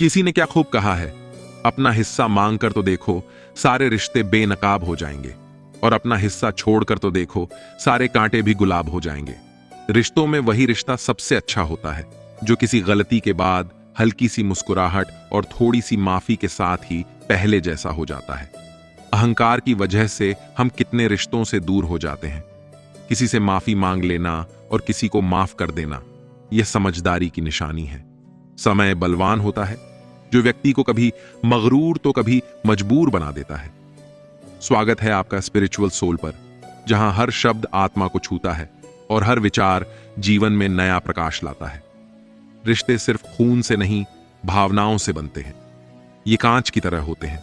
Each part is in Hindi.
किसी ने क्या खूब कहा है, अपना हिस्सा मांग कर तो देखो, सारे रिश्ते बेनकाब हो जाएंगे, और अपना हिस्सा छोड़कर तो देखो, सारे कांटे भी गुलाब हो जाएंगे। रिश्तों में वही रिश्ता सबसे अच्छा होता है जो किसी गलती के बाद हल्की सी मुस्कुराहट और थोड़ी सी माफी के साथ ही पहले जैसा हो जाता है। अहंकार की वजह से हम कितने रिश्तों से दूर हो जाते हैं। किसी से माफी मांग लेना और किसी को माफ कर देना, यह समझदारी की निशानी है। समय बलवान होता है जो व्यक्ति को कभी मगरूर तो कभी मजबूर बना देता है। स्वागत है आपका स्पिरिचुअल सोल पर, जहां हर शब्द आत्मा को छूता है और हर विचार जीवन में नया प्रकाश लाता है। रिश्ते सिर्फ खून से नहीं, भावनाओं से बनते हैं। ये कांच की तरह होते हैं,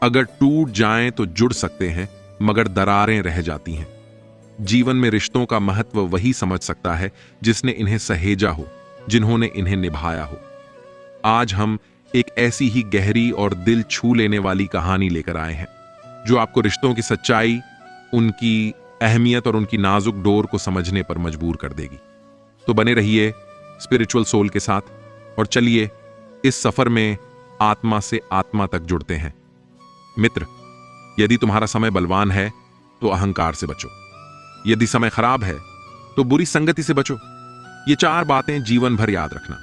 अगर टूट जाएं तो जुड़ सकते हैं, मगर दरारें रह जाती हैं। जीवन में रिश्तों का महत्व वही समझ सकता है जिसने इन्हें सहेजा हो, जिन्होंने इन्हें निभाया हो। आज हम एक ऐसी ही गहरी और दिल छू लेने वाली कहानी लेकर आए हैं जो आपको रिश्तों की सच्चाई, उनकी अहमियत और उनकी नाजुक डोर को समझने पर मजबूर कर देगी। तो बने रहिए स्पिरिचुअल सोल के साथ और चलिए इस सफर में आत्मा से आत्मा तक जुड़ते हैं। मित्र, यदि तुम्हारा समय बलवान है तो अहंकार से बचो, यदि समय खराब है तो बुरी संगति से बचो। ये 4 बातें जीवन भर याद रखना।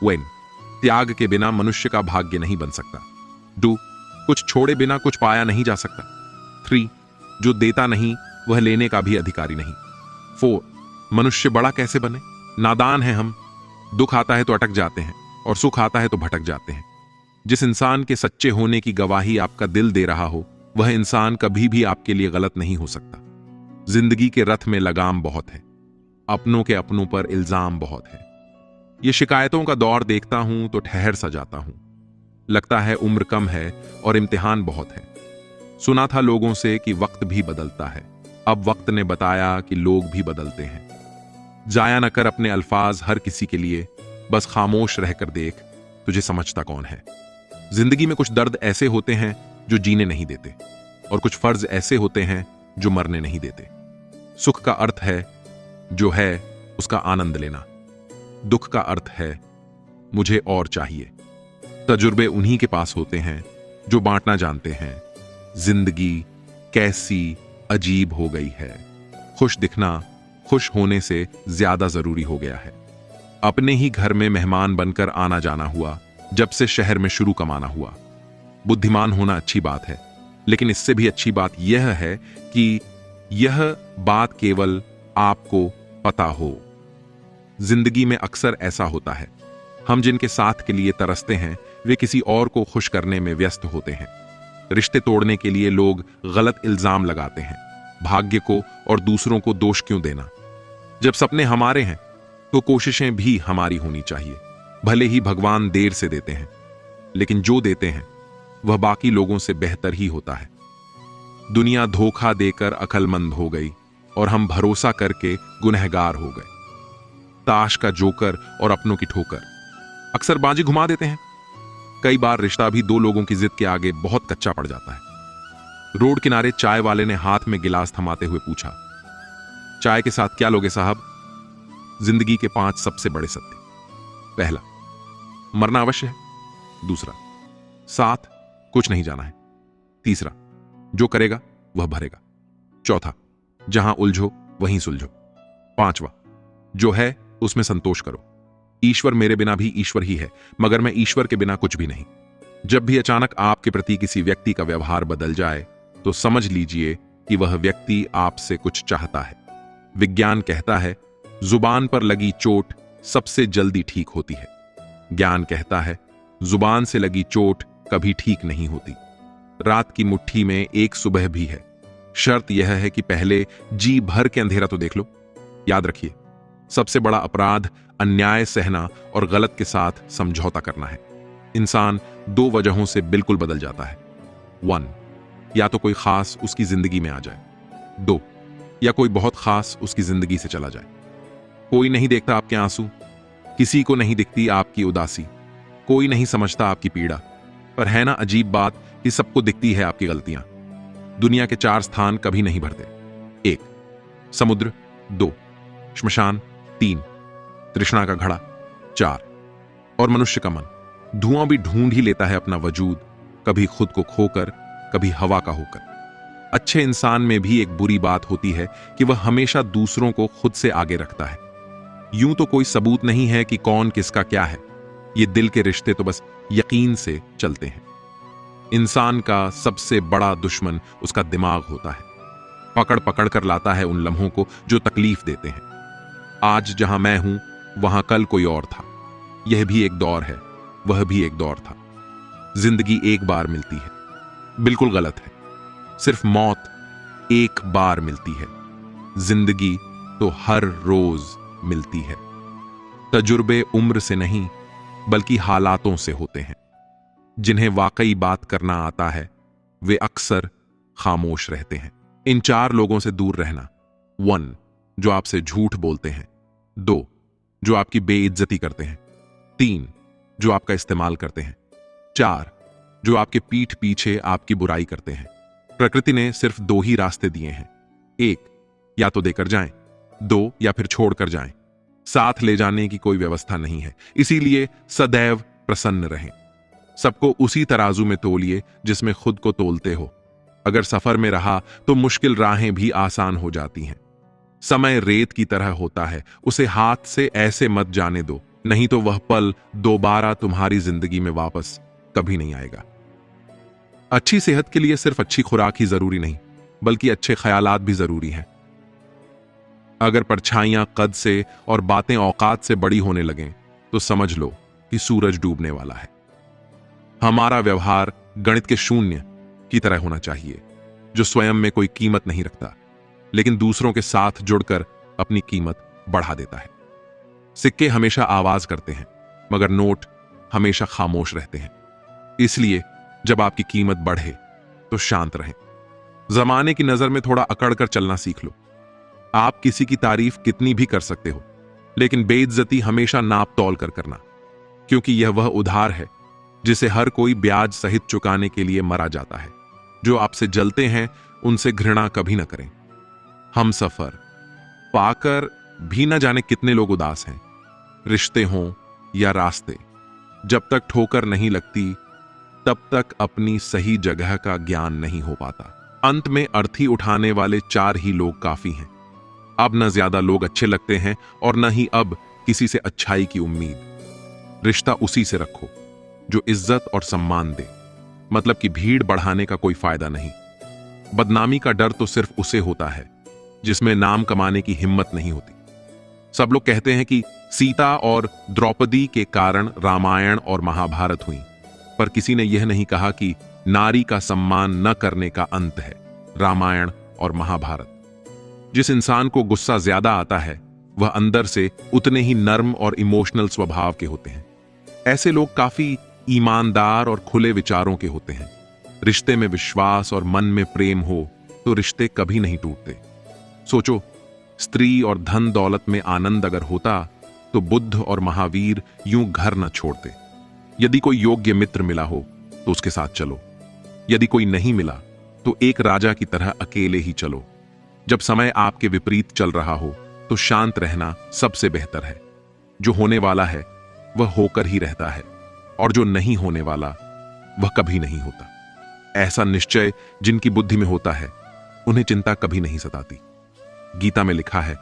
1. त्याग के बिना मनुष्य का भाग्य नहीं बन सकता। 2. कुछ छोड़े बिना कुछ पाया नहीं जा सकता। 3. जो देता नहीं वह लेने का भी अधिकारी नहीं। 4. मनुष्य बड़ा कैसे बने, नादान है हम। दुख आता है तो अटक जाते हैं और सुख आता है तो भटक जाते हैं। जिस इंसान के सच्चे होने की गवाही आपका दिल दे रहा हो, वह इंसान कभी भी आपके लिए गलत नहीं हो सकता। जिंदगी के रथ में लगाम बहुत है, अपनों के अपनों पर इल्जाम बहुत है। ये शिकायतों का दौर देखता हूं तो ठहर सा जाता हूं। लगता है उम्र कम है और इम्तिहान बहुत है। सुना था लोगों से कि वक्त भी बदलता है, अब वक्त ने बताया कि लोग भी बदलते हैं। जाया न कर अपने अल्फाज हर किसी के लिए, बस खामोश रहकर देख तुझे समझता कौन है। जिंदगी में कुछ दर्द ऐसे होते हैं जो जीने नहीं देते, और कुछ फर्ज ऐसे होते हैं जो मरने नहीं देते। सुख का अर्थ है जो है उसका आनंद लेना, दुख का अर्थ है मुझे और चाहिए। तजुर्बे उन्हीं के पास होते हैं जो बांटना जानते हैं। जिंदगी कैसी अजीब हो गई है, खुश दिखना खुश होने से ज्यादा जरूरी हो गया है। अपने ही घर में मेहमान बनकर आना जाना हुआ जब से शहर में शुरू कमाना हुआ। बुद्धिमान होना अच्छी बात है, लेकिन इससे भी अच्छी बात यह है कि यह बात केवल आपको पता हो। जिंदगी में अक्सर ऐसा होता है, हम जिनके साथ के लिए तरसते हैं वे किसी और को खुश करने में व्यस्त होते हैं। रिश्ते तोड़ने के लिए लोग गलत इल्जाम लगाते हैं। भाग्य को और दूसरों को दोष क्यों देना? जब सपने हमारे हैं तो कोशिशें भी हमारी होनी चाहिए। भले ही भगवान देर से देते हैं, लेकिन जो देते हैं वह बाकी लोगों से बेहतर ही होता है। दुनिया धोखा देकर अक्लमंद हो गई और हम भरोसा करके गुनहगार हो गए। ताश का जोकर और अपनों की ठोकर अक्सर बाजी घुमा देते हैं। कई बार रिश्ता भी 2 लोगों की जिद के आगे बहुत कच्चा पड़ जाता है। रोड किनारे चाय वाले ने हाथ में गिलास थमाते हुए पूछा, चाय के साथ क्या लोगे साहब? जिंदगी के 5 सबसे बड़े सत्य। पहला, मरना अवश्य है। दूसरा, साथ कुछ नहीं जाना है। तीसरा, जो करेगा वह भरेगा। चौथा, जहां उलझो वहीं सुलझो। 5वां, जो है उसमें संतोष करो। ईश्वर मेरे बिना भी ईश्वर ही है, मगर मैं ईश्वर के बिना कुछ भी नहीं। जब भी अचानक आपके प्रति किसी व्यक्ति का व्यवहार बदल जाए तो समझ लीजिए कि वह व्यक्ति आपसे कुछ चाहता है। विज्ञान कहता है जुबान पर लगी चोट सबसे जल्दी ठीक होती है। ज्ञान कहता है जुबान से लगी चोट कभी ठीक नहीं होती। रात की मुट्ठी में एक सुबह भी है। शर्त यह है कि पहले जी भर के अंधेरा तो देख लो। याद रखिए, सबसे बड़ा अपराध अन्याय सहना और गलत के साथ समझौता करना है। इंसान 2 वजहों से बिल्कुल बदल जाता है। 1, या तो कोई खास उसकी जिंदगी में आ जाए। 2, या कोई बहुत खास उसकी जिंदगी से चला जाए। कोई नहीं देखता आपके आंसू, किसी को नहीं दिखती आपकी उदासी, कोई नहीं समझता आपकी पीड़ा। पर है ना अजीब बात कि सबको दिखती है आपकी गलतियां। दुनिया के 4 स्थान कभी नहीं भरते। 1, समुद्र। 2, श्मशान। 3, तृष्णा का घड़ा। 4, और मनुष्य का मन। धुआं भी ढूंढ ही लेता है अपना वजूद, कभी खुद को खोकर, कभी हवा का होकर। अच्छे इंसान में भी एक बुरी बात होती है कि वह हमेशा दूसरों को खुद से आगे रखता है। यूं तो कोई सबूत नहीं है कि कौन किसका क्या है, ये दिल के रिश्ते तो बस यकीन से चलते हैं। इंसान का सबसे बड़ा दुश्मन उसका दिमाग होता है, पकड़ पकड़ कर लाता है उन लम्हों को जो तकलीफ देते हैं। आज जहां मैं हूं वहां कल कोई और था। यह भी एक दौर है, वह भी एक दौर था। जिंदगी एक बार मिलती है, बिल्कुल गलत है। सिर्फ मौत एक बार मिलती है, जिंदगी तो हर रोज मिलती है। तजुर्बे उम्र से नहीं बल्कि हालातों से होते हैं। जिन्हें वाकई बात करना आता है वे अक्सर खामोश रहते हैं। इन 4 लोगों से दूर रहना। 1, जो आपसे झूठ बोलते हैं। 2, जो आपकी बेइज्जती करते हैं। 3, जो आपका इस्तेमाल करते हैं। 4, जो आपके पीठ पीछे आपकी बुराई करते हैं। प्रकृति ने सिर्फ 2 ही रास्ते दिए हैं, 1 या तो देकर जाएं, 2 या फिर छोड़कर जाएं। साथ ले जाने की कोई व्यवस्था नहीं है, इसीलिए सदैव प्रसन्न रहें। सबको उसी तराजू में तोलिए जिसमें खुद को तोलते हो। अगर सफर में रहा तो मुश्किल राहें भी आसान हो जाती हैं। समय रेत की तरह होता है, उसे हाथ से ऐसे मत जाने दो, नहीं तो वह पल दोबारा तुम्हारी जिंदगी में वापस कभी नहीं आएगा। अच्छी सेहत के लिए सिर्फ अच्छी खुराक ही जरूरी नहीं, बल्कि अच्छे ख्यालात भी जरूरी हैं। अगर परछाइयां कद से और बातें औकात से बड़ी होने लगें तो समझ लो कि सूरज डूबने वाला है। हमारा व्यवहार गणित के शून्य की तरह होना चाहिए, जो स्वयं में कोई कीमत नहीं रखता, लेकिन दूसरों के साथ जुड़कर अपनी कीमत बढ़ा देता है। सिक्के हमेशा आवाज करते हैं, मगर नोट हमेशा खामोश रहते हैं। इसलिए जब आपकी कीमत बढ़े तो शांत रहें। जमाने की नजर में थोड़ा अकड़ कर चलना सीख लो। आप किसी की तारीफ कितनी भी कर सकते हो, लेकिन बेइज्जती हमेशा नाप तौल कर करना, क्योंकि यह वह उधार है जिसे हर कोई ब्याज सहित चुकाने के लिए मरा जाता है। जो आपसे जलते हैं उनसे घृणा कभी ना करें। हम सफर पाकर भी न जाने कितने लोग उदास हैं। रिश्ते हों या रास्ते, जब तक ठोकर नहीं लगती तब तक अपनी सही जगह का ज्ञान नहीं हो पाता। अंत में अर्थी उठाने वाले 4 ही लोग काफी हैं। अब न ज्यादा लोग अच्छे लगते हैं और न ही अब किसी से अच्छाई की उम्मीद। रिश्ता उसी से रखो जो इज्जत और सम्मान दे, मतलब कि भीड़ बढ़ाने का कोई फायदा नहीं। बदनामी का डर तो सिर्फ उसे होता है जिसमें नाम कमाने की हिम्मत नहीं होती। सब लोग कहते हैं कि सीता और द्रौपदी के कारण रामायण और महाभारत हुई, पर किसी ने यह नहीं कहा कि नारी का सम्मान न करने का अंत है रामायण और महाभारत। जिस इंसान को गुस्सा ज्यादा आता है वह अंदर से उतने ही नर्म और इमोशनल स्वभाव के होते हैं। ऐसे लोग काफी ईमानदार और खुले विचारों के होते हैं। रिश्ते में विश्वास और मन में प्रेम हो तो रिश्ते कभी नहीं टूटते। सोचो, स्त्री और धन दौलत में आनंद अगर होता तो बुद्ध और महावीर यूं घर न छोड़ते। यदि कोई योग्य मित्र मिला हो तो उसके साथ चलो, यदि कोई नहीं मिला तो एक राजा की तरह अकेले ही चलो। जब समय आपके विपरीत चल रहा हो तो शांत रहना सबसे बेहतर है। जो होने वाला है वह होकर ही रहता है, और जो नहीं होने वाला वह कभी नहीं होता। ऐसा निश्चय जिनकी बुद्धि में होता है उन्हें चिंता कभी नहीं सताती। गीता में लिखा है,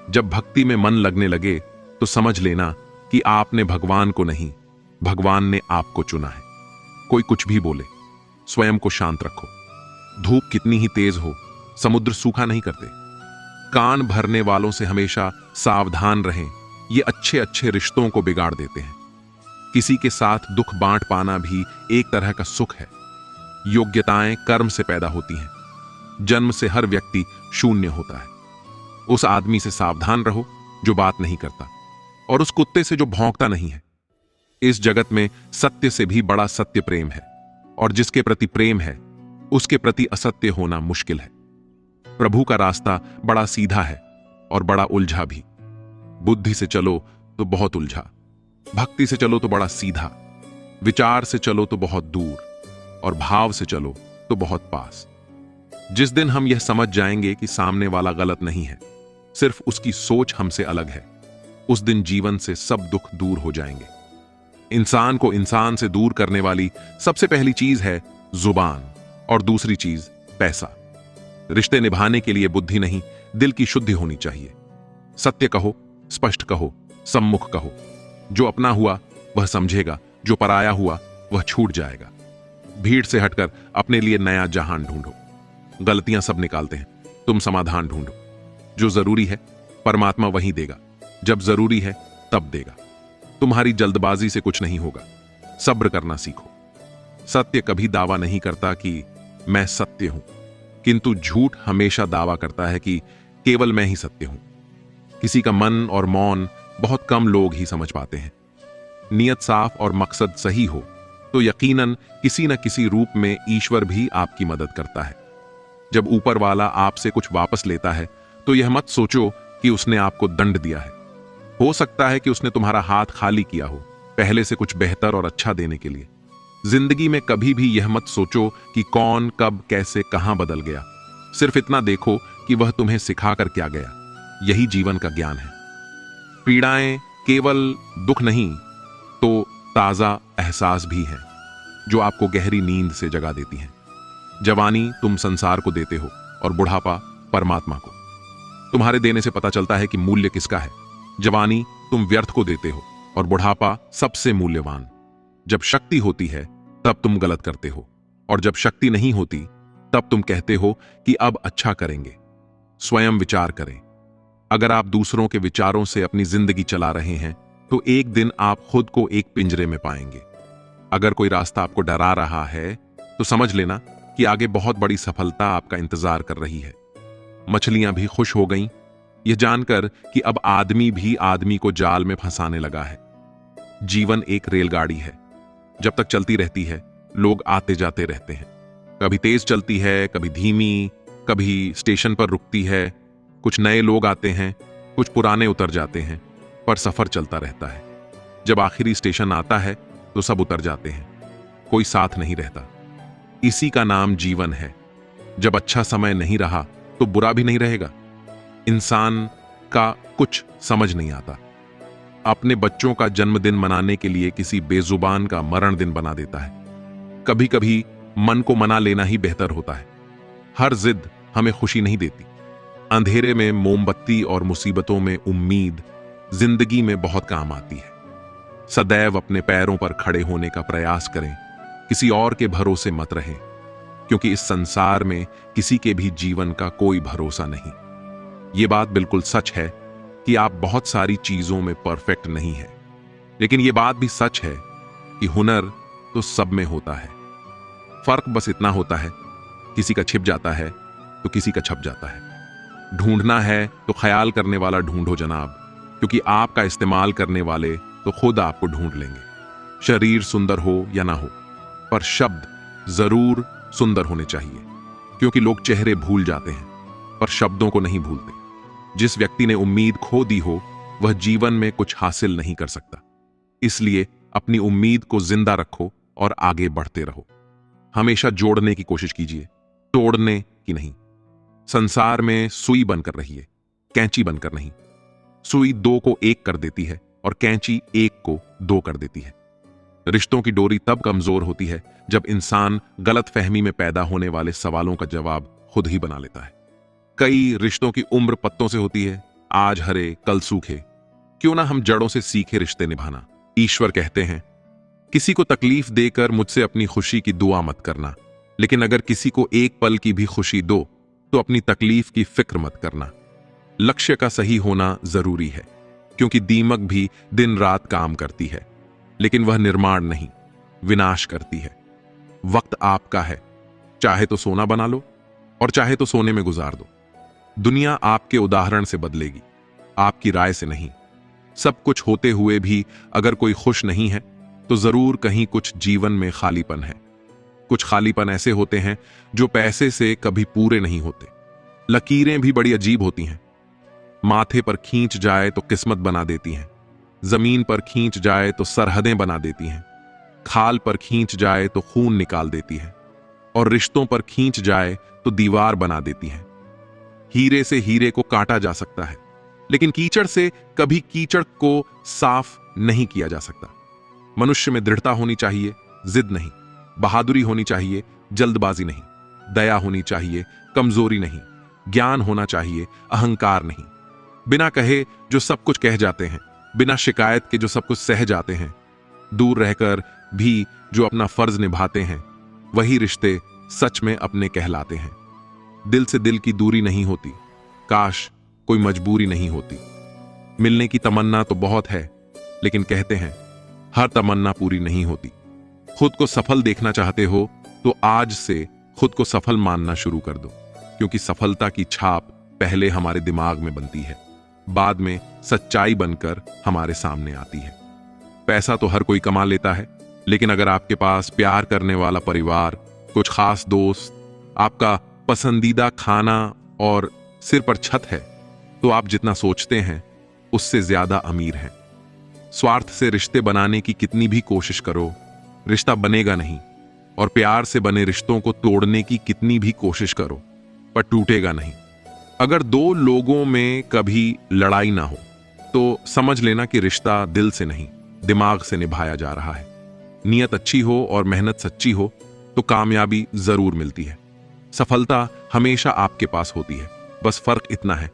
जब भक्ति में मन लगने लगे तो समझ लेना कि आपने भगवान को नहीं, भगवान ने आपको चुना है। कोई कुछ भी बोले, स्वयं को शांत रखो। धूप कितनी ही तेज हो, समुद्र सूखा नहीं करते। कान भरने वालों से हमेशा सावधान रहें, ये अच्छे अच्छे रिश्तों को बिगाड़ देते हैं। किसी के साथ दुख बांट पाना भी एक तरह का सुख है। योग्यताएं कर्म से पैदा होती हैं। जन्म से हर व्यक्ति शून्य होता है। उस आदमी से सावधान रहो जो बात नहीं करता, और उस कुत्ते से जो भौंकता नहीं है। इस जगत में सत्य से भी बड़ा सत्य प्रेम है, और जिसके प्रति प्रेम है उसके प्रति असत्य होना मुश्किल है। प्रभु का रास्ता बड़ा सीधा है और बड़ा उलझा भी। बुद्धि से चलो तो बहुत उलझा, भक्ति से चलो तो बड़ा सीधा, विचार से चलो तो बहुत दूर, और भाव से चलो तो बहुत पास। जिस दिन हम यह समझ जाएंगे कि सामने वाला गलत नहीं है, सिर्फ उसकी सोच हमसे अलग है, उस दिन जीवन से सब दुख दूर हो जाएंगे। इंसान को इंसान से दूर करने वाली सबसे पहली चीज है जुबान और दूसरी चीज पैसा। रिश्ते निभाने के लिए बुद्धि नहीं, दिल की शुद्धि होनी चाहिए। सत्य कहो, स्पष्ट कहो, सम्मुख कहो। जो अपना हुआ वह समझेगा, जो पराया हुआ वह छूट जाएगा। भीड़ से हटकर अपने लिए नया जहान ढूंढो। गलतियां सब निकालते हैं, तुम समाधान ढूंढो। जो जरूरी है परमात्मा वही देगा, जब जरूरी है तब देगा। तुम्हारी जल्दबाजी से कुछ नहीं होगा, सब्र करना सीखो। सत्य कभी दावा नहीं करता कि मैं सत्य हूं, किंतु झूठ हमेशा दावा करता है कि केवल मैं ही सत्य हूं। किसी का मन और मौन बहुत कम लोग ही समझ पाते हैं। नियत साफ और मकसद सही हो तो यकीनन किसी न किसी रूप में ईश्वर भी आपकी मदद करता है। जब ऊपर वाला आपसे कुछ वापस लेता है तो यह मत सोचो कि उसने आपको दंड दिया है। हो सकता है कि उसने तुम्हारा हाथ खाली किया हो, पहले से कुछ बेहतर और अच्छा देने के लिए। जिंदगी में कभी भी यह मत सोचो कि कौन कब कैसे कहां बदल गया। सिर्फ इतना देखो कि वह तुम्हें सिखा कर क्या गया। यही जीवन का ज्ञान है। पीड़ाएं केवल दुख नहीं तो ताजा एहसास भी है, जो आपको गहरी नींद से जगा देती हैं। जवानी तुम संसार को देते हो और बुढ़ापा परमात्मा को। तुम्हारे देने से पता चलता है कि मूल्य किसका है। जवानी तुम व्यर्थ को देते हो और बुढ़ापा सबसे मूल्यवान। जब शक्ति होती है तब तुम गलत करते हो, और जब शक्ति नहीं होती तब तुम कहते हो कि अब अच्छा करेंगे। स्वयं विचार करें। अगर आप दूसरों के विचारों से अपनी जिंदगी चला रहे हैं तो एक दिन आप खुद को एक पिंजरे में पाएंगे। अगर कोई रास्ता आपको डरा रहा है तो समझ लेना कि आगे बहुत बड़ी सफलता आपका इंतजार कर रही है। मछलियां भी खुश हो गईं यह जानकर कि अब आदमी भी आदमी को जाल में फंसाने लगा है। जीवन एक रेलगाड़ी है, जब तक चलती रहती है लोग आते जाते रहते हैं। कभी तेज चलती है, कभी धीमी, कभी स्टेशन पर रुकती है। कुछ नए लोग आते हैं, कुछ पुराने उतर जाते हैं, पर सफर चलता रहता है। जब आखिरी स्टेशन आता है तो सब उतर जाते हैं, कोई साथ नहीं रहता। इसी का नाम जीवन है। जब अच्छा समय नहीं रहा तो बुरा भी नहीं रहेगा। इंसान का कुछ समझ नहीं आता। अपने बच्चों का जन्मदिन मनाने के लिए किसी बेजुबान का मरण दिन बना देता है। कभी कभी मन को मना लेना ही बेहतर होता है। हर जिद हमें खुशी नहीं देती। अंधेरे में मोमबत्ती और मुसीबतों में उम्मीद जिंदगी में बहुत काम आती है। सदैव अपने पैरों पर खड़े होने का प्रयास करें, किसी और के भरोसे मत रहें, क्योंकि इस संसार में किसी के भी जीवन का कोई भरोसा नहीं। यह बात बिल्कुल सच है कि आप बहुत सारी चीजों में परफेक्ट नहीं है, लेकिन यह बात भी सच है कि हुनर तो सब में होता है। फर्क बस इतना होता है, किसी का छिप जाता है तो किसी का छप जाता है। ढूंढना है तो ख्याल करने वाला ढूंढो जनाब, क्योंकि आपका इस्तेमाल करने वाले तो खुद आपको ढूंढ लेंगे। शरीर सुंदर हो या ना हो, पर शब्द जरूर सुंदर होने चाहिए, क्योंकि लोग चेहरे भूल जाते हैं पर शब्दों को नहीं भूलते। जिस व्यक्ति ने उम्मीद खो दी हो वह जीवन में कुछ हासिल नहीं कर सकता। इसलिए अपनी उम्मीद को जिंदा रखो और आगे बढ़ते रहो। हमेशा जोड़ने की कोशिश कीजिए, तोड़ने की नहीं। संसार में सुई बनकर रहिए, कैंची बनकर नहीं। सुई दो को एक कर देती है और कैंची एक को दो कर देती है। रिश्तों की डोरी तब कमजोर होती है जब इंसान गलतफहमी में पैदा होने वाले सवालों का जवाब खुद ही बना लेता है। कई रिश्तों की उम्र पत्तों से होती है, आज हरे कल सूखे। क्यों ना हम जड़ों से सीखे रिश्ते निभाना। ईश्वर कहते हैं, किसी को तकलीफ देकर मुझसे अपनी खुशी की दुआ मत करना, लेकिन अगर किसी को एक पल की भी खुशी दो तो अपनी तकलीफ की फिक्र मत करना। लक्ष्य का सही होना जरूरी है, क्योंकि दीमक भी दिन रात काम करती है, लेकिन वह निर्माण नहीं, विनाश करती है। वक्त आपका है, चाहे तो सोना बना लो और चाहे तो सोने में गुजार दो। दुनिया आपके उदाहरण से बदलेगी, आपकी राय से नहीं। सब कुछ होते हुए भी अगर कोई खुश नहीं है तो जरूर कहीं कुछ जीवन में खालीपन है। कुछ खालीपन ऐसे होते हैं जो पैसे से कभी पूरे नहीं होते। लकीरें भी बड़ी अजीब होती हैं। माथे पर खींच जाए तो किस्मत बना देती हैं, जमीन पर खींच जाए तो सरहदें बना देती हैं, खाल पर खींच जाए तो खून निकाल देती है, और रिश्तों पर खींच जाए तो दीवार बना देती हैं। हीरे से हीरे को काटा जा सकता है, लेकिन कीचड़ से कभी कीचड़ को साफ नहीं किया जा सकता। मनुष्य में दृढ़ता होनी चाहिए, जिद नहीं। बहादुरी होनी चाहिए, जल्दबाजी नहीं। दया होनी चाहिए, कमजोरी नहीं। ज्ञान होना चाहिए, अहंकार नहीं। बिना कहे जो सब कुछ कह जाते हैं, बिना शिकायत के जो सब कुछ सह जाते हैं, दूर रहकर भी जो अपना फर्ज निभाते हैं, वही रिश्ते सच में अपने कहलाते हैं। दिल से दिल की दूरी नहीं होती, काश कोई मजबूरी नहीं होती। मिलने की तमन्ना तो बहुत है, लेकिन कहते हैं हर तमन्ना पूरी नहीं होती। खुद को सफल देखना चाहते हो तो आज से खुद को सफल मानना शुरू कर दो, क्योंकि सफलता की छाप पहले हमारे दिमाग में बनती है, बाद में सच्चाई बनकर हमारे सामने आती है। पैसा तो हर कोई कमा लेता है, लेकिन अगर आपके पास प्यार करने वाला परिवार, कुछ खास दोस्त, आपका पसंदीदा खाना और सिर पर छत है, तो आप जितना सोचते हैं उससे ज्यादा अमीर हैं। स्वार्थ से रिश्ते बनाने की कितनी भी कोशिश करो, रिश्ता बनेगा नहीं। और प्यार से बने रिश्तों को तोड़ने की कितनी भी कोशिश करो, पर टूटेगा नहीं। अगर दो लोगों में कभी लड़ाई ना हो तो समझ लेना कि रिश्ता दिल से नहीं, दिमाग से निभाया जा रहा है। नियत अच्छी हो और मेहनत सच्ची हो तो कामयाबी जरूर मिलती है। सफलता हमेशा आपके पास होती है, बस फर्क इतना है,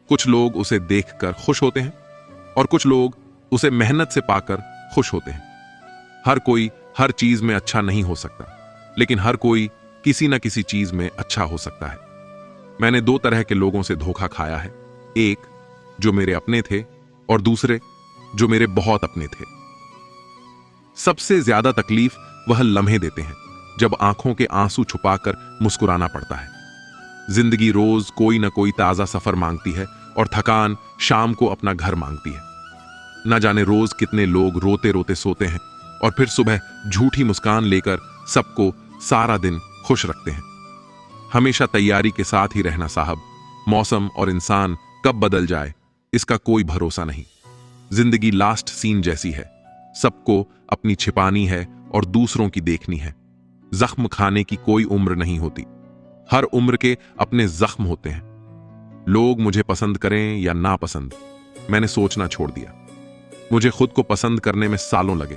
कुछ लोग उसे देखकर खुश होते हैं और कुछ लोग उसे मेहनत से पाकर खुश होते हैं। हर कोई हर चीज में अच्छा नहीं हो सकता, लेकिन हर कोई किसी न किसी चीज में अच्छा हो सकता है। मैंने दो तरह के लोगों से धोखा खाया है, एक जो मेरे अपने थे और दूसरे जो मेरे बहुत अपने थे। सबसे ज्यादा तकलीफ वह लम्हे देते हैं जब आंखों के आंसू छुपाकर मुस्कुराना पड़ता है। जिंदगी रोज कोई ना कोई ताजा सफर मांगती है और थकान शाम को अपना घर मांगती है। न जाने रोज कितने लोग रोते रोते सोते हैं और फिर सुबह झूठी मुस्कान लेकर सबको सारा दिन खुश रखते हैं। हमेशा तैयारी के साथ ही रहना साहब, मौसम और इंसान कब बदल जाए इसका कोई भरोसा नहीं। जिंदगी लास्ट सीन जैसी है, सबको अपनी छिपानी है और दूसरों की देखनी है। जख्म खाने की कोई उम्र नहीं होती, हर उम्र के अपने जख्म होते हैं। लोग मुझे पसंद करें या ना पसंद, मैंने सोचना छोड़ दिया। मुझे खुद को पसंद करने में सालों लगे,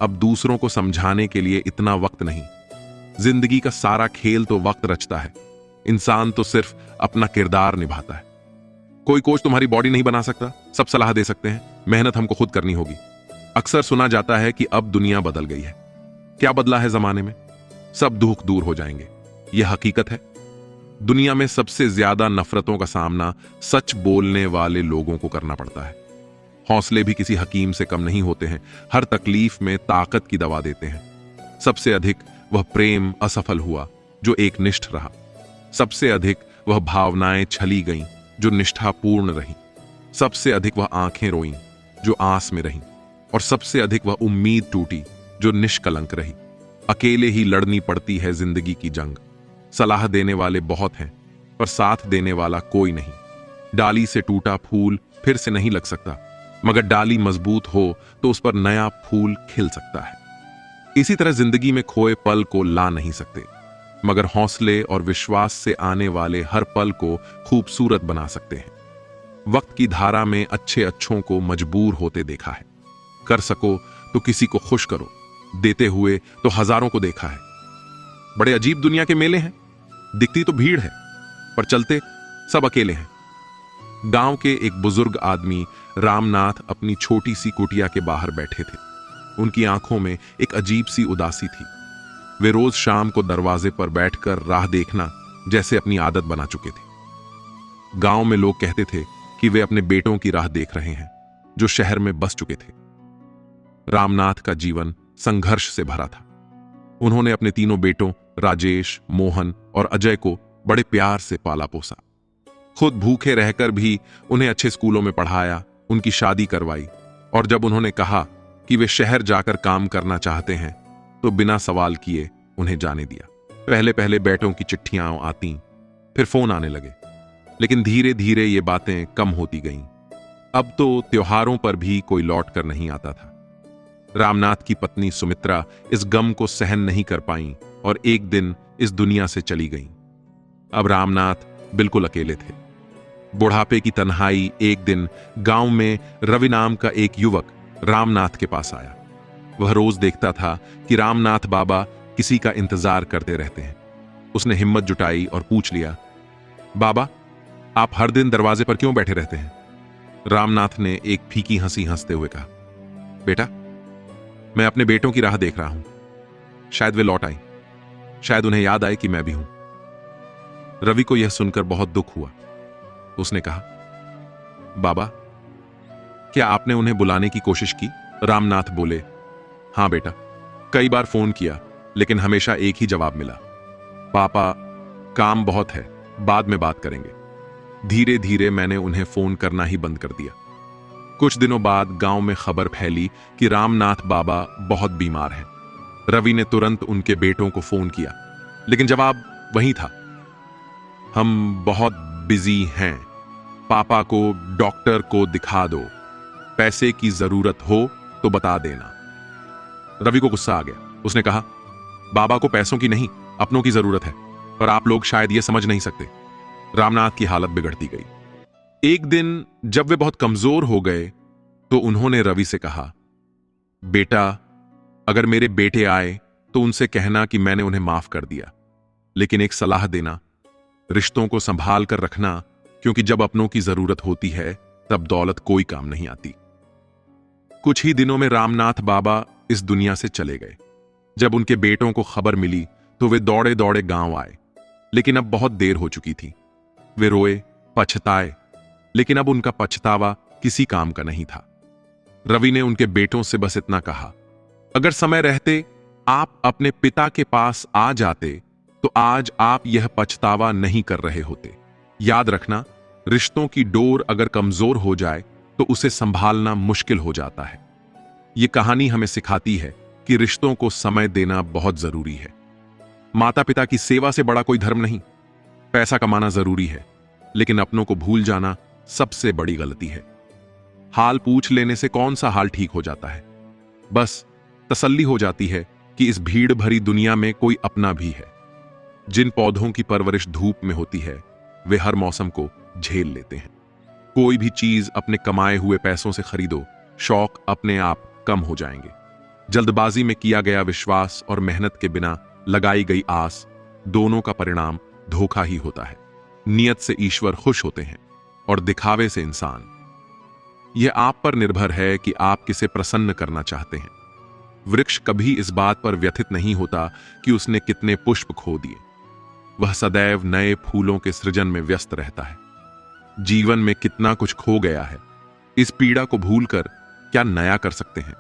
अब दूसरों को समझाने के लिए इतना वक्त नहीं। जिंदगी का सारा खेल तो वक्त रचता है, इंसान तो सिर्फ अपना किरदार निभाता है। कोई कोच तुम्हारी बॉडी नहीं बना सकता, सब सलाह दे सकते हैं, मेहनत हमको खुद करनी होगी। अक्सर सुना जाता है कि अब दुनिया बदल गई है। क्या बदला है जमाने में? सब दुख दूर हो जाएंगे, यह हकीकत है। दुनिया में सबसे ज्यादा नफरतों का सामना सच बोलने वाले लोगों को करना पड़ता है। हौसले भी किसी हकीम से कम नहीं होते हैं, हर तकलीफ में ताकत की दवा देते हैं। सबसे अधिक वह प्रेम असफल हुआ जो एकनिष्ठ रहा, सबसे अधिक वह भावनाएं छली गईं जो निष्ठापूर्ण रहीं, सबसे अधिक वह आंखें रोईं जो आस में रहीं, और सबसे अधिक वह उम्मीद टूटी जो निष्कलंक रही। अकेले ही लड़नी पड़ती है जिंदगी की जंग। सलाह देने वाले बहुत हैं, पर साथ देने वाला कोई नहीं। डाली से टूटा फूल फिर से नहीं लग सकता, मगर डाली मजबूत हो तो उस पर नया फूल खिल सकता है। इसी तरह जिंदगी में खोए पल को ला नहीं सकते, मगर हौसले और विश्वास से आने वाले हर पल को खूबसूरत बना सकते हैं। वक्त की धारा में अच्छे अच्छों को मजबूर होते देखा है। कर सको तो किसी को खुश करो, देते हुए तो हजारों को देखा है। बड़े अजीब दुनिया के मेले हैं, दिखती तो भीड़ है पर चलते सब अकेले हैं। गांव के एक बुजुर्ग आदमी रामनाथ अपनी छोटी सी कुटिया के बाहर बैठे थे। उनकी आंखों में एक अजीब सी उदासी थी। वे रोज शाम को दरवाजे पर बैठकर राह देखना जैसे अपनी आदत बना चुके थे। गांव में लोग कहते थे कि वे अपने बेटों की राह देख रहे हैं जो शहर में बस चुके थे। रामनाथ का जीवन संघर्ष से भरा था। उन्होंने अपने तीनों बेटों राजेश, मोहन और अजय को बड़े प्यार से पाला पोसा। खुद भूखे रहकर भी उन्हें अच्छे स्कूलों में पढ़ाया, उनकी शादी करवाई, और जब उन्होंने कहा कि वे शहर जाकर काम करना चाहते हैं तो बिना सवाल किए उन्हें जाने दिया। पहले पहले बेटों की चिट्ठियां आती, फिर फोन आने लगे, लेकिन धीरे धीरे ये बातें कम होती गईं। अब तो त्योहारों पर भी कोई लौट कर नहीं आता था। रामनाथ की पत्नी सुमित्रा इस गम को सहन नहीं कर पाईं और एक दिन इस दुनिया से चली गईं। अब रामनाथ बिल्कुल अकेले थे। बुढ़ापे की तन्हाई एक दिन गांव में रवि नाम का एक युवक रामनाथ के पास आया। वह रोज देखता था कि रामनाथ बाबा किसी का इंतजार करते रहते हैं। उसने हिम्मत जुटाई और पूछ लिया, बाबा, आप हर दिन दरवाजे पर क्यों बैठे रहते हैं? रामनाथ ने एक फीकी हंसी हंसते हुए कहा, बेटा, मैं अपने बेटों की राह देख रहा हूं। शायद वे लौट आए, शायद उन्हें याद आए कि मैं भी हूं। रवि को यह सुनकर बहुत दुख हुआ। उसने कहा, बाबा, क्या आपने उन्हें बुलाने की कोशिश की? रामनाथ बोले, हां बेटा, कई बार फोन किया, लेकिन हमेशा एक ही जवाब मिला, पापा, काम बहुत है, बाद में बात करेंगे। धीरे धीरे मैंने उन्हें फोन करना ही बंद कर दिया। कुछ दिनों बाद गांव में खबर फैली कि रामनाथ बाबा बहुत बीमार हैं। रवि ने तुरंत उनके बेटों को फोन किया, लेकिन जवाब वही था, हम बहुत बिजी हैं, पापा को डॉक्टर को दिखा दो, पैसे की जरूरत हो तो बता देना। रवि को गुस्सा आ गया। उसने कहा, बाबा को पैसों की नहीं, अपनों की जरूरत है, और आप लोग शायद यह समझ नहीं सकते। रामनाथ की हालत बिगड़ती गई। एक दिन जब वे बहुत कमजोर हो गए तो उन्होंने रवि से कहा, बेटा, अगर मेरे बेटे आए तो उनसे कहना कि मैंने उन्हें माफ कर दिया, लेकिन एक सलाह देना, रिश्तों को संभाल कर रखना, क्योंकि जब अपनों की जरूरत होती है तब दौलत कोई काम नहीं आती। कुछ ही दिनों में रामनाथ बाबा इस दुनिया से चले गए। जब उनके बेटों को खबर मिली तो वे दौड़े दौड़े गांव आए, लेकिन अब बहुत देर हो चुकी थी। वे रोए, पछताए, लेकिन अब उनका पछतावा किसी काम का नहीं था। रवि ने उनके बेटों से बस इतना कहा, अगर समय रहते आप अपने पिता के पास आ जाते तो आज आप यह पछतावा नहीं कर रहे होते। याद रखना, रिश्तों की डोर अगर कमजोर हो जाए तो उसे संभालना मुश्किल हो जाता है। यह कहानी हमें सिखाती है कि रिश्तों को समय देना बहुत जरूरी है। माता पिता की सेवा से बड़ा कोई धर्म नहीं। पैसा कमाना जरूरी है, लेकिन अपनों को भूल जाना सबसे बड़ी गलती है। हाल पूछ लेने से कौन सा हाल ठीक हो जाता है? बस तसल्ली हो जाती है कि इस भीड़ भरी दुनिया में कोई अपना भी है। जिन पौधों की परवरिश धूप में होती है वे हर मौसम को झेल लेते हैं। कोई भी चीज अपने कमाए हुए पैसों से खरीदो, शौक अपने आप कम हो जाएंगे। जल्दबाजी में किया गया विश्वास और मेहनत के बिना लगाई गई आस, दोनों का परिणाम धोखा ही होता है। नियत से ईश्वर खुश होते हैं और दिखावे से इंसान। यह आप पर निर्भर है कि आप किसे प्रसन्न करना चाहते हैं। वृक्ष कभी इस बात पर व्यथित नहीं होता कि उसने कितने पुष्प खो दिए। वह सदैव नए फूलों के सृजन में व्यस्त रहता है। जीवन में कितना कुछ खो गया है, इस पीड़ा को भूलकर क्या नया कर सकते हैं?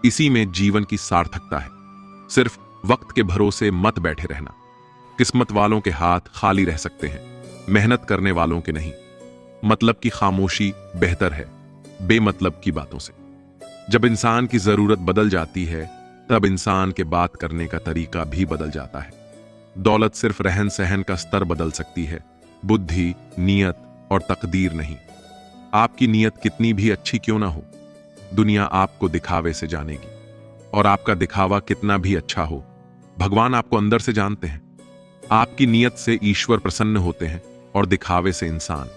इसी में जीवन की सार्थकता है। सिर्फ वक्त के भरोसे मत बैठे रहना। किस्मत वालों के हाथ खाली रह सकते हैं, मेहनत करने वालों के नहीं। मतलब की खामोशी बेहतर है बेमतलब की बातों से। जब इंसान की जरूरत बदल जाती है तब इंसान के बात करने का तरीका भी बदल जाता है। दौलत सिर्फ रहन सहन का स्तर बदल सकती है, बुद्धि, नियत और तकदीर नहीं। आपकी नियत कितनी भी अच्छी क्यों ना हो, दुनिया आपको दिखावे से जानेगी। और आपका दिखावा कितना भी अच्छा हो, भगवान आपको अंदर से जानते हैं। आपकी नियत से ईश्वर प्रसन्न होते हैं और दिखावे से इंसान।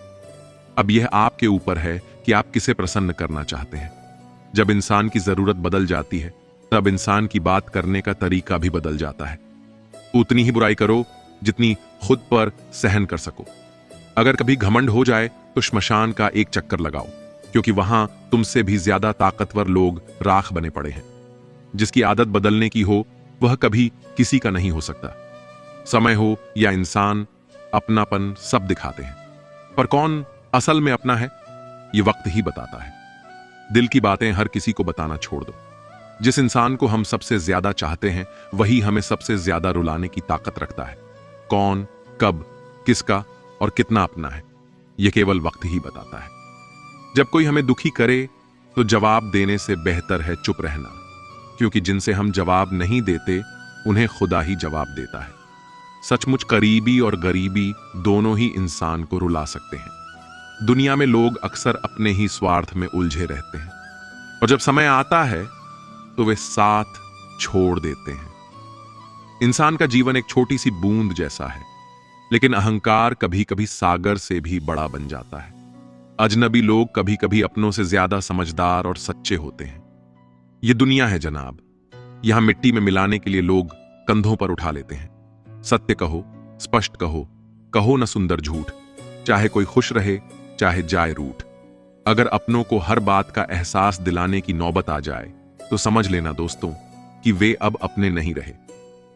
अब यह आपके ऊपर है कि आप किसे प्रसन्न करना चाहते हैं। जब इंसान की जरूरत बदल जाती है तब इंसान की बात करने का तरीका भी बदल जाता है। उतनी ही बुराई करो जितनी खुद पर सहन कर सको। अगर कभी घमंड हो जाए तो श्मशान का एक चक्कर लगाओ, क्योंकि वहां तुमसे भी ज्यादा ताकतवर लोग राख बने पड़े हैं। जिसकी आदत बदलने की हो वह कभी किसी का नहीं हो सकता। समय हो या इंसान, अपनापन सब दिखाते हैं, पर कौन असल में अपना है ये वक्त ही बताता है। दिल की बातें हर किसी को बताना छोड़ दो। जिस इंसान को हम सबसे ज्यादा चाहते हैं वही हमें सबसे ज्यादा रुलाने की ताकत रखता है। कौन, कब, किसका और कितना अपना है यह केवल वक्त ही बताता है। जब कोई हमें दुखी करे तो जवाब देने से बेहतर है चुप रहना, क्योंकि जिनसे हम जवाब नहीं देते उन्हें खुदा ही जवाब देता है। सचमुच करीबी और गरीबी दोनों ही इंसान को रुला सकते हैं। दुनिया में लोग अक्सर अपने ही स्वार्थ में उलझे रहते हैं, और जब समय आता है तो वे साथ छोड़ देते हैं। इंसान का जीवन एक छोटी सी बूंद जैसा है, लेकिन अहंकार कभी कभी सागर से भी बड़ा बन जाता है। अजनबी लोग कभी कभी अपनों से ज्यादा समझदार और सच्चे होते हैं। ये दुनिया है जनाब। यहां मिट्टी में मिलाने के लिए लोग कंधों पर उठा लेते हैं। सत्य कहो, स्पष्ट कहो, कहो न सुंदर झूठ, चाहे कोई खुश रहे चाहे जाए रूठ। अगर अपनों को हर बात का एहसास दिलाने की नौबत आ जाए तो समझ लेना दोस्तों कि वे अब अपने नहीं रहे।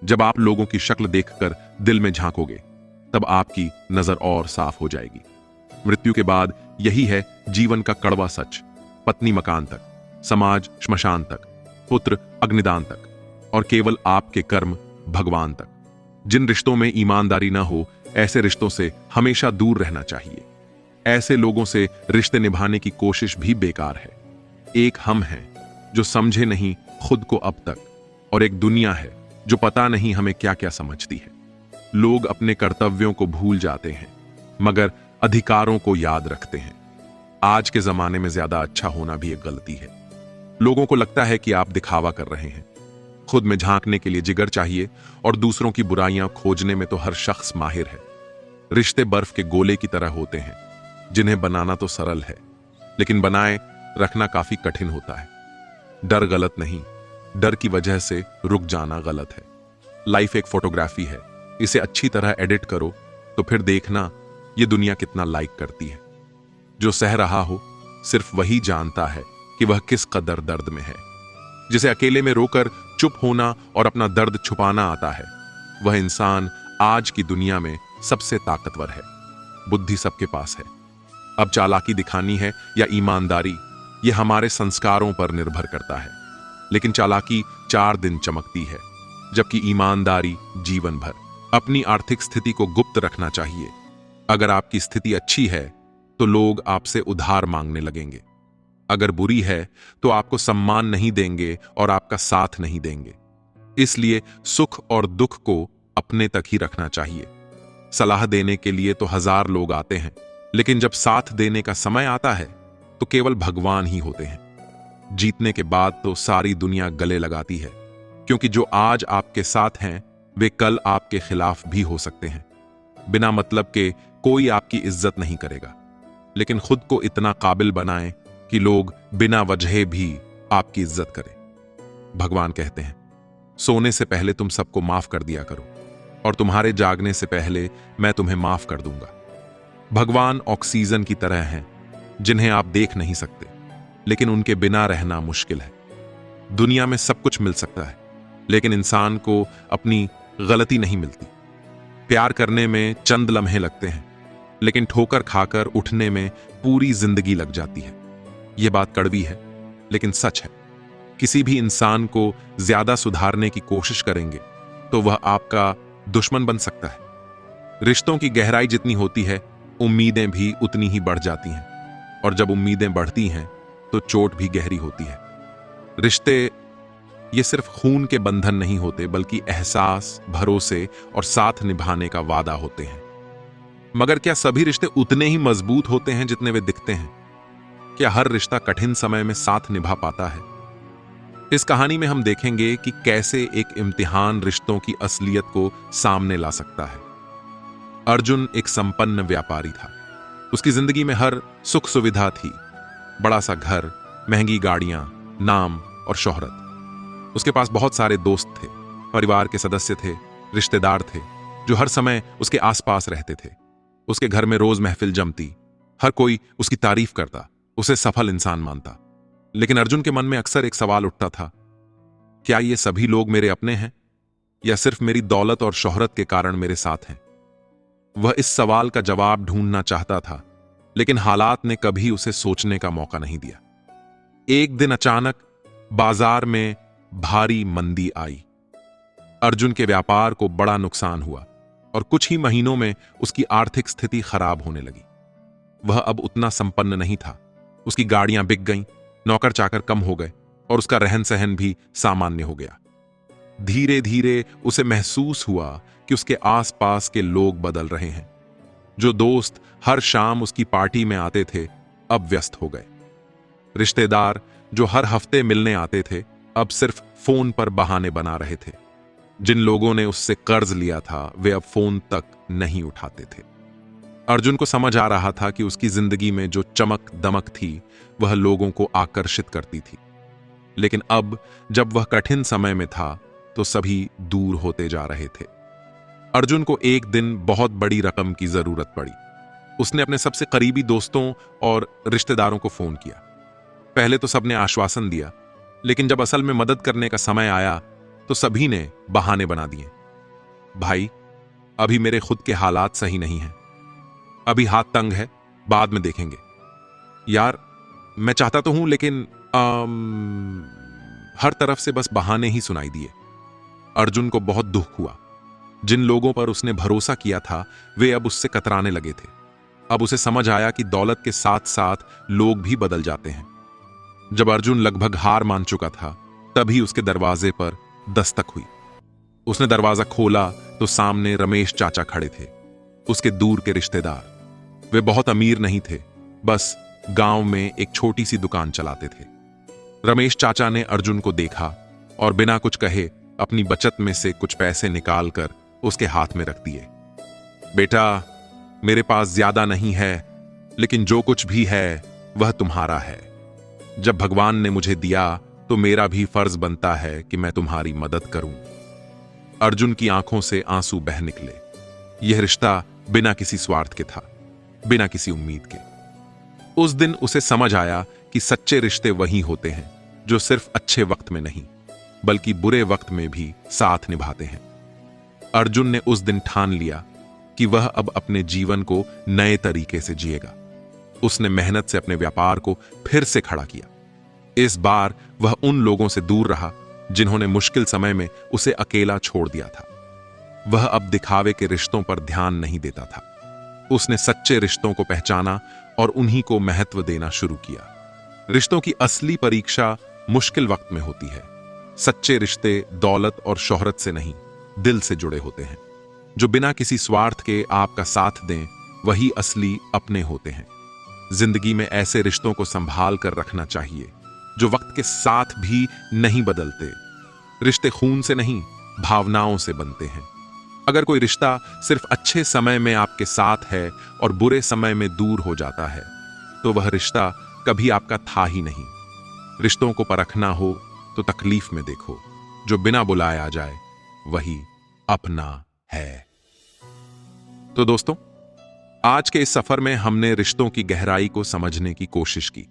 जब आप लोगों की शक्ल देखकर दिल में झांकोगे तब आपकी नजर और साफ हो जाएगी। मृत्यु के बाद यही है जीवन का कड़वा सच। पत्नी मकान तक, समाज श्मशान तक, पुत्र अग्निदान तक, और केवल आपके कर्म भगवान तक। जिन रिश्तों में ईमानदारी ना हो, ऐसे रिश्तों से हमेशा दूर रहना चाहिए। ऐसे लोगों से रिश्ते निभाने की कोशिश भी बेकार है। एक हम हैं जो समझे नहीं खुद को अब तक, और एक दुनिया है जो पता नहीं हमें क्या क्या समझती है। लोग अपने कर्तव्यों को भूल जाते हैं मगर अधिकारों को याद रखते हैं। आज के जमाने में ज्यादा अच्छा होना भी एक गलती है। लोगों को लगता है कि आप दिखावा कर रहे हैं। खुद में झांकने के लिए जिगर चाहिए और दूसरों की बुराइयां खोजने में तो हर शख्स माहिर है। रिश्ते बर्फ के गोले की तरह होते हैं जिन्हें बनाना तो सरल है, लेकिन बनाए रखना काफी कठिन होता है। डर गलत नहीं, डर की वजह से रुक जाना गलत है। लाइफ एक फोटोग्राफी है, इसे अच्छी तरह एडिट करो तो फिर देखना ये दुनिया कितना लाइक करती है। जो सह रहा हो सिर्फ वही जानता है कि वह किस कदर दर्द में है। जिसे अकेले में रोकर चुप होना और अपना दर्द छुपाना आता है, वह इंसान आज की दुनिया में सबसे ताकतवर है। बुद्धि सबके पास है, अब चालाकी दिखानी है या ईमानदारी, यह हमारे संस्कारों पर निर्भर करता है। लेकिन चालाकी 4 दिन चमकती है, जबकि ईमानदारी जीवन भर। अपनी आर्थिक स्थिति को गुप्त रखना चाहिए। अगर आपकी स्थिति अच्छी है तो लोग आपसे उधार मांगने लगेंगे। अगर बुरी है तो आपको सम्मान नहीं देंगे और आपका साथ नहीं देंगे। इसलिए सुख और दुख को अपने तक ही रखना चाहिए। सलाह देने के लिए तो 1000 लोग आते हैं, लेकिन जब साथ देने का समय आता है तो केवल भगवान ही होते हैं। जीतने के बाद तो सारी दुनिया गले लगाती है, क्योंकि जो आज आपके साथ हैं वे कल आपके खिलाफ भी हो सकते हैं। बिना मतलब के कोई आपकी इज्जत नहीं करेगा, लेकिन खुद को इतना काबिल बनाएं कि लोग बिना वजह भी आपकी इज्जत करें। भगवान कहते हैं, सोने से पहले तुम सबको माफ कर दिया करो और तुम्हारे जागने से पहले मैं तुम्हें माफ कर दूंगा। भगवान ऑक्सीजन की तरह हैं जिन्हें आप देख नहीं सकते, लेकिन उनके बिना रहना मुश्किल है। दुनिया में सब कुछ मिल सकता है, लेकिन इंसान को अपनी गलती नहीं मिलती। प्यार करने में चंद लम्हे लगते हैं, लेकिन ठोकर खाकर उठने में पूरी जिंदगी लग जाती है। यह बात कड़वी है, लेकिन सच है। किसी भी इंसान को ज्यादा सुधारने की कोशिश करेंगे तो वह आपका दुश्मन बन सकता है। रिश्तों की गहराई जितनी होती है, उम्मीदें भी उतनी ही बढ़ जाती हैं, और जब उम्मीदें बढ़ती हैं तो चोट भी गहरी होती है। रिश्ते ये सिर्फ खून के बंधन नहीं होते, बल्कि एहसास, भरोसे और साथ निभाने का वादा होते हैं। मगर क्या सभी रिश्ते उतने ही मजबूत होते हैं जितने वे दिखते हैं? क्या हर रिश्ता कठिन समय में साथ निभा पाता है? इस कहानी में हम देखेंगे कि कैसे एक इम्तिहान रिश्तों की असलियत को सामने ला सकता है। अर्जुन एक संपन्न व्यापारी था। उसकी जिंदगी में हर सुख सुविधा थी, बड़ा सा घर, महंगी गाड़ियां, नाम और शोहरत। उसके पास बहुत सारे दोस्त थे, परिवार के सदस्य थे, रिश्तेदार थे जो हर समय उसके आसपास रहते थे। उसके घर में रोज महफिल जमती, हर कोई उसकी तारीफ करता, उसे सफल इंसान मानता। लेकिन अर्जुन के मन में अक्सर एक सवाल उठता था, क्या ये सभी लोग मेरे अपने हैं या सिर्फ मेरी दौलत और शोहरत के कारण मेरे साथ हैं? वह इस सवाल का जवाब ढूंढना चाहता था, लेकिन हालात ने कभी उसे सोचने का मौका नहीं दिया। एक दिन अचानक बाजार में भारी मंदी आई। अर्जुन के व्यापार को बड़ा नुकसान हुआ और कुछ ही महीनों में उसकी आर्थिक स्थिति खराब होने लगी। वह अब उतना संपन्न नहीं था। उसकी गाड़ियां बिक गईं, नौकर चाकर कम हो गए और उसका रहन सहन भी सामान्य हो गया। धीरे धीरे उसे महसूस हुआ कि उसके आसपास के लोग बदल रहे हैं। जो दोस्त हर शाम उसकी पार्टी में आते थे, अब व्यस्त हो गए। रिश्तेदार जो हर हफ्ते मिलने आते थे, अब सिर्फ फोन पर बहाने बना रहे थे। जिन लोगों ने उससे कर्ज लिया था, वे अब फोन तक नहीं उठाते थे। अर्जुन को समझ आ रहा था कि उसकी जिंदगी में जो चमक दमक थी, वह लोगों को आकर्षित करती थी, लेकिन अब जब वह कठिन समय में था तो सभी दूर होते जा रहे थे। अर्जुन को एक दिन बहुत बड़ी रकम की जरूरत पड़ी। उसने अपने सबसे करीबी दोस्तों और रिश्तेदारों को फोन किया। पहले तो सबने आश्वासन दिया, लेकिन जब असल में मदद करने का समय आया तो सभी ने बहाने बना दिए। भाई, अभी मेरे खुद के हालात सही नहीं हैं, अभी हाथ तंग है, बाद में देखेंगे। यार, मैं चाहता तो हूं, लेकिन हर तरफ से बस बहाने ही सुनाई दिए। अर्जुन को बहुत दुख हुआ। जिन लोगों पर उसने भरोसा किया था वे अब उससे कतराने लगे थे। अब उसे समझ आया कि दौलत के साथ साथ लोग भी बदल जाते हैं। जब अर्जुन लगभग हार मान चुका था, तभी उसके दरवाजे पर दस्तक हुई। उसने दरवाजा खोला तो सामने रमेश चाचा खड़े थे, उसके दूर के रिश्तेदार। वे बहुत अमीर नहीं थे, बस गांव में एक छोटी सी दुकान चलाते थे। रमेश चाचा ने अर्जुन को देखा और बिना कुछ कहे अपनी बचत में से कुछ पैसे निकालकर उसके हाथ में रख दिए। बेटा, मेरे पास ज्यादा नहीं है, लेकिन जो कुछ भी है वह तुम्हारा है। जब भगवान ने मुझे दिया तो मेरा भी फर्ज बनता है कि मैं तुम्हारी मदद करूं। अर्जुन की आंखों से आंसू बह निकले। यह रिश्ता बिना किसी स्वार्थ के था, बिना किसी उम्मीद के। उस दिन उसे समझ आया कि सच्चे रिश्ते वही होते हैं जो सिर्फ अच्छे वक्त में नहीं, बल्कि बुरे वक्त में भी साथ निभाते हैं। अर्जुन ने उस दिन ठान लिया कि वह अब अपने जीवन को नए तरीके से जिएगा। उसने मेहनत से अपने व्यापार को फिर से खड़ा किया। इस बार वह उन लोगों से दूर रहा जिन्होंने मुश्किल समय में उसे अकेला छोड़ दिया था। वह अब दिखावे के रिश्तों पर ध्यान नहीं देता था। उसने सच्चे रिश्तों को पहचाना और उन्हीं को महत्व देना शुरू किया। रिश्तों की असली परीक्षा मुश्किल वक्त में होती है। सच्चे रिश्ते दौलत और शोहरत से नहीं, दिल से जुड़े होते हैं। जो बिना किसी स्वार्थ के आपका साथ दें, वही असली अपने होते हैं। जिंदगी में ऐसे रिश्तों को संभाल कर रखना चाहिए जो वक्त के साथ भी नहीं बदलते। रिश्ते खून से नहीं, भावनाओं से बनते हैं। अगर कोई रिश्ता सिर्फ अच्छे समय में आपके साथ है और बुरे समय में दूर हो जाता है, तो वह रिश्ता कभी आपका था ही नहीं। रिश्तों को परखना हो तो तकलीफ में देखो। जो बिना बुलाए आ जाए, वही अपना है। तो दोस्तों, आज के इस सफर में हमने रिश्तों की गहराई को समझने की कोशिश की।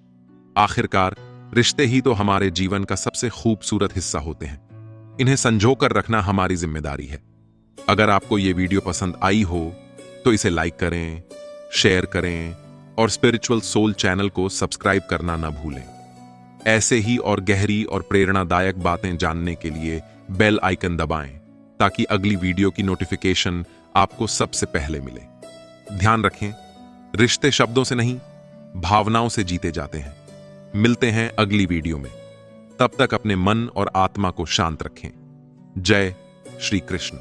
आखिरकार रिश्ते ही तो हमारे जीवन का सबसे खूबसूरत हिस्सा होते हैं। इन्हें संजोकर रखना हमारी जिम्मेदारी है। अगर आपको ये वीडियो पसंद आई हो तो इसे लाइक करें, शेयर करें और स्पिरिचुअल सोल चैनल को सब्सक्राइब करना ना भूलें। ऐसे ही और गहरी और प्रेरणादायक बातें जानने के लिए बेल आइकन दबाएं ताकि अगली वीडियो की नोटिफिकेशन आपको सबसे पहले मिले। ध्यान रखें, रिश्ते शब्दों से नहीं, भावनाओं से जीते जाते हैं। मिलते हैं अगली वीडियो में। तब तक अपने मन और आत्मा को शांत रखें। जय श्री कृष्ण।